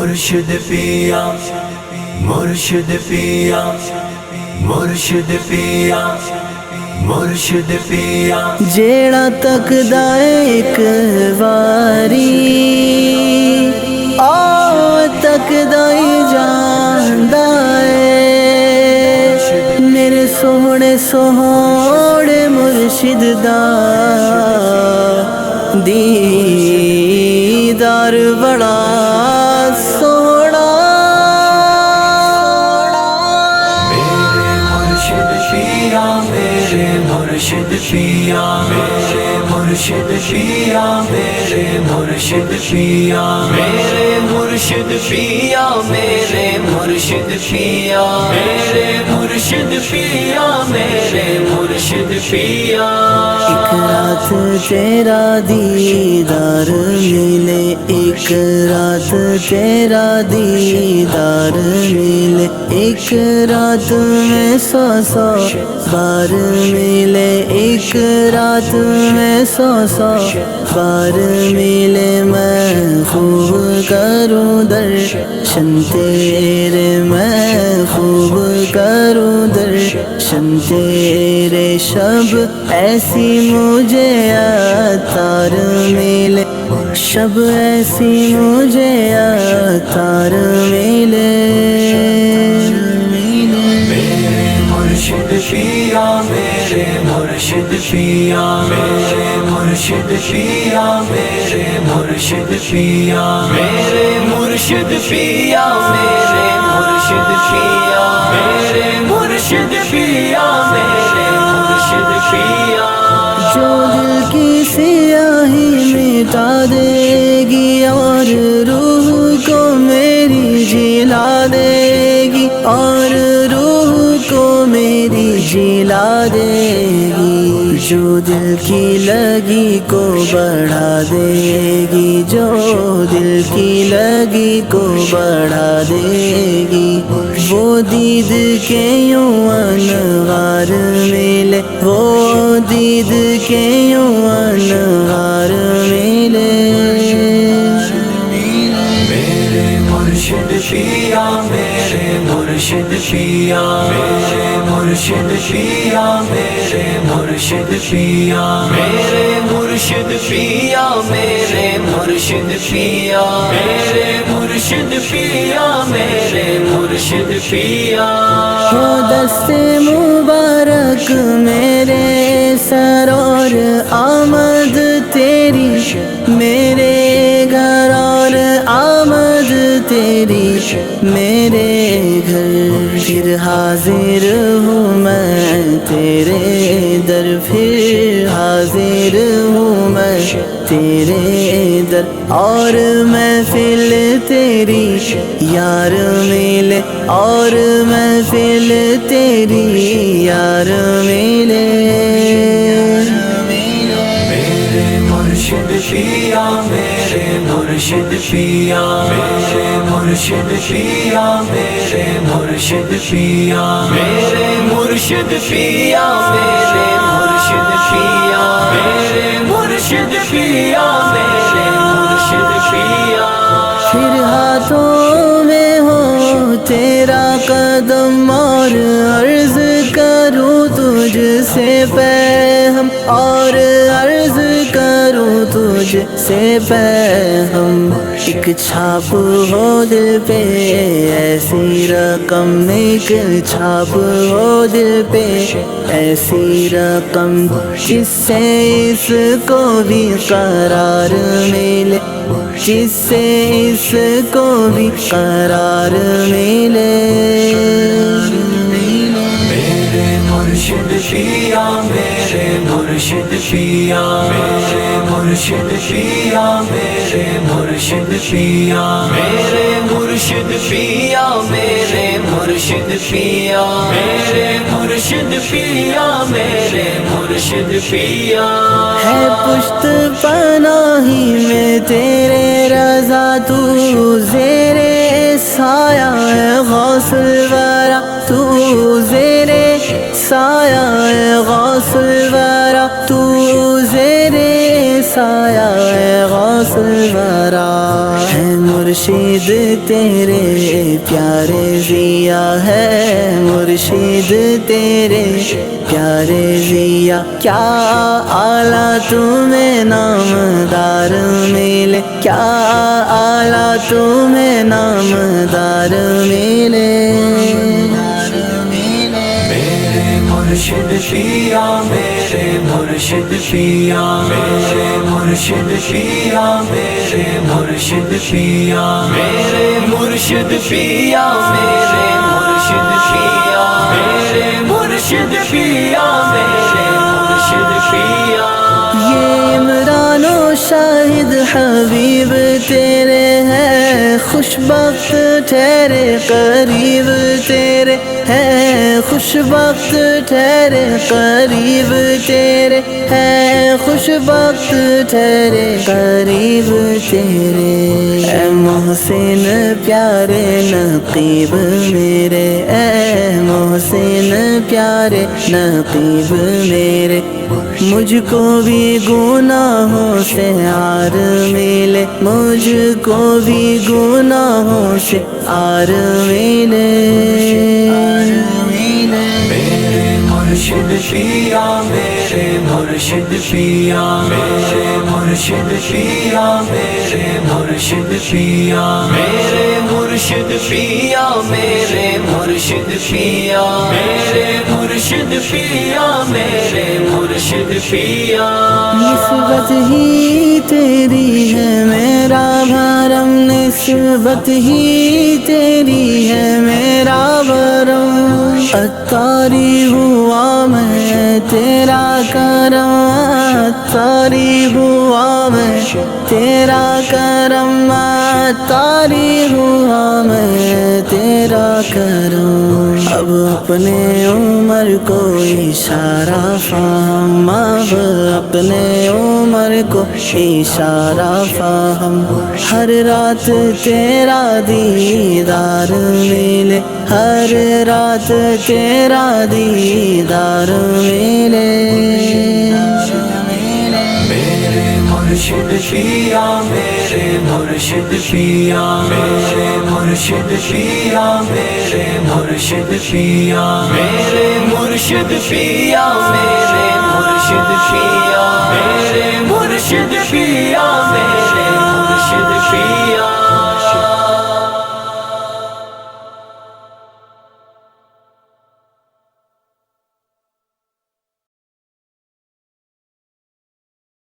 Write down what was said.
مرشد پیا مرشد پیا مرشد پیا مرشد پیا جیڑا تکدا ایک واری آ تکدا ہی جاندا ہے میرے سوہنے سوہنے مرشد دا دیدار بڑا سوہنا میرے مرشد پیا میرے مرشد پیا میرے مرشد پیا میرے مرشد پیا میرے مرشد پیا میرے مرشد پیا میرے مرشد پیا میرے مرشد پیا ایک رات تیرا دیدار ملے ایک رات تیرا دیدار ملے ایک رات میں 100 بار ملے ایک رات میں 100 بار ملے میں خوب کروں درشن تیرے میں خوب کروں درشن تیرے شب ایسی مجھے عطار ملے شب ایسی مجھے عطار ملے میرے مرشد پیا میرے مرشد پیا میرے مرشد پیا میرے مرشد پیا میرے مرشد پیا میرے مرشد پیا میرے مرشد پیا میرے مرشد پیا جو دل کی سیاہی مٹا دے گی اور روح کو میری جلا دے گی اور روح کو میری جلا دے گی جو دل کی لگی کو بڑھا دے گی جو دل کی لگی کو بڑھا دے گی وہ دید کے یوں انوار ملے وہ دید کے یوں انوار ملے میرے مرشد پیا میرے مرشد پیا میرے مرشد پیا میرے مرشد پیا میرے مرشد پیا میرے مرشد پیا میرے مرشد پیا میرے مرشد پیا ہو دست مبارک میرے سر اور آمد تیری میرے گھر اور آمد تیری میرے گھر پھر حاضر ہوں میں تیرے در پھر حاضر ہوں میں تیرے در اور محفل تیری یار ملے اور محفل تیری یار ملے میرے مرشد پیا میرے مرشد پیا میرے مرشد پیا میرے مرشد پیا میرے مرشد پیا میرے مرشد پیا میرے مرشد پیا میرے مرشد پیا پھر ہاتھوں میں ہو تیرا قدم اور عرض کروں تجھ سے پیغام اور عرض کروں تجھ سے پیغام ایک چھاپ ہو دل پہ ایسی رقم ایک چھاپ ہو دل پہ ایسی رقم جس سے اس کو بھی قرار ملے جس سے اس کو بھی قرار ملے میرے مرشد پیا میرے مرشد پیا میرے مرشد پیا میرے مرشد پیا میرے مرشد پیا میرے مرشد پیا میرے مرشد پیا میرے مرشد پیا ہے پشت پناہی میں تیرے رضا تو زیرے سایہ ہے غوث الورا تو زیرے سایہ ہے غوث الورا تو زیرے سایہ ہے غوث غوث الورا ہے مرشد تیرے پیارے ضیا ہے مرشد تیرے پیارے ضیا کیا اعلیٰ تمہیں نامدار ملے کیا اعلیٰ تمہیں نامدار ملے میرے مرشد پیا میرے مرشد پیا میرے مرشد پیا میرے مرشد پیا میرے مرشد پیا میرے مرشد پیا میرے مرشد پیا میرے مرشد پیا یہ عمران و شاہد حبیب تیرے ہیں خوش بخت ٹھہرے قریب تیرے ہیں خوش بخت ٹھہرے قریب تیرے ہیں خوش بخت ٹھہرے قریب تیرے اے محسن پیارے نقیب میرے اے محسن پیارے نقیب میرے مجھ کو بھی گناہوں سے عار ملے مجھ کو بھی گناہوں سے عار ملے میرے مرشد پیا میرے مرشد پیا میرے مرشد پیا میرے مرشد پیا میرے مرشد پیا میرے مرشد پیا میرے مرشد پیا میرے مرشد پیا نسبت ہی تیری ہے میرا بھرم نسبت ہی تیری ہے میرا بھرم اتاری ہوا میں تیرا کرم اتاری ہوا میں تیرا کرم اتاری ہوا میں تیرا کرم اب اپنے عمر کو اشارہ فہم اب اپنے عمر کو اشارہ فہم ہر رات تیرا دیدار ملے ہر رات تیرا دیدار ملے میرے مرشد پیا میرے مرشد پیا میرے مرشد پیا میرے مرشد پیا میرے مرشد پیا میرے مرشد پیا میرے مرشد پیا